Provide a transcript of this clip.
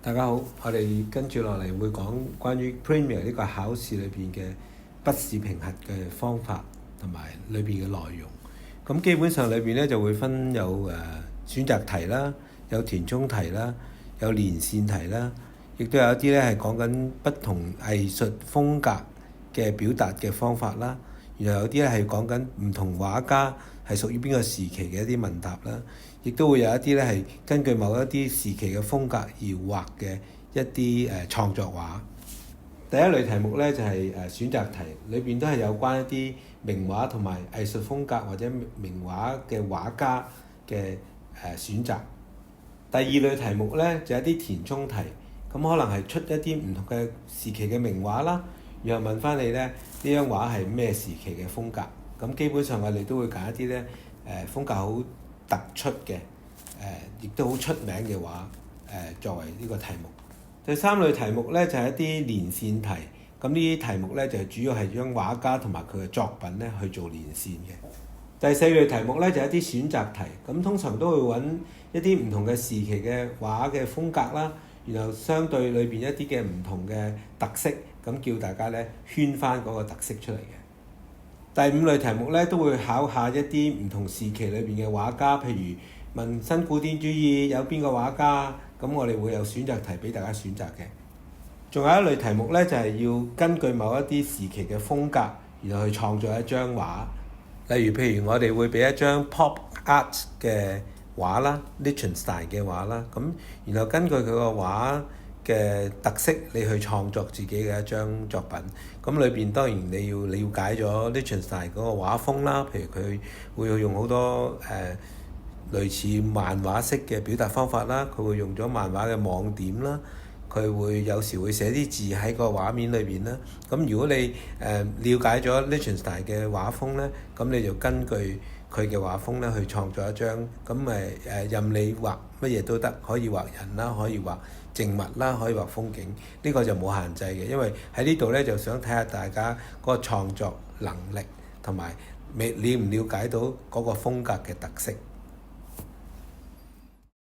大家好，我哋跟住落嚟會講關於 Premier 呢個考試裏邊嘅筆試評核嘅方法同埋裏邊嘅內容。咁基本上裏邊咧就會分有選擇題啦，有填充題啦，有連線題啦，亦都有一啲咧係講緊不同藝術風格嘅表達嘅方法啦。然後有啲咧係講緊唔同畫家係屬於邊個時期嘅一啲問答啦，亦都會有一啲咧係根據某一啲時期嘅風格而畫嘅一啲創作畫。第一類題目咧就係選擇題，裏邊都係有關一啲名畫同埋藝術風格或者名畫嘅畫家嘅選擇。第二類題目咧就係一啲填充題，咁可能係出一啲唔同嘅時期嘅名畫啦，然後問翻你咧呢張畫係咩時期嘅風格。咁基本上我哋都會揀一啲咧風格好突出嘅亦都好出名嘅畫作為呢個題目。第三類題目咧就係一啲連線題，咁呢啲題目咧就主要係將畫家同埋佢嘅作品咧去做連線嘅。第四類題目咧就係一啲選擇題，咁通常都會揾一啲唔同嘅時期嘅畫嘅風格啦，然後相對裏邊一啲嘅唔同嘅特色，咁叫大家咧圈翻嗰個特色出嚟嘅。第五類題目咧都會考下一啲唔同時期裏邊嘅畫家，譬如問新古典主義有邊個畫家，咁我哋會有選擇題俾大家選擇嘅。仲有一類題目咧就係要根據某一啲時期嘅風格，然後去創作一張畫。例如譬如我哋會俾一張 pop art 嘅畫啦 Lichtenstein 嘅畫啦，咁然後根據佢個畫嘅特色，你去創作自己嘅一張作品。咁裏邊當然你要了解咗 Lichtenstein 嗰個畫風啦，譬如佢會用好多類似漫畫式嘅表達方法啦，佢會用咗漫畫嘅網點啦，佢會有時會寫啲字喺個畫面裏邊啦。咁如果你了解咗 Lichtenstein 嘅畫風咧，咁你就根據佢嘅畫風咧去創作一張，咁任你畫乜嘢都得，可以畫人啦，可以畫靜物啦，可以畫風景，呢個就冇限制嘅。因為喺呢度咧就想睇下大家嗰個創作能力同埋了唔了解到嗰個風格嘅特色。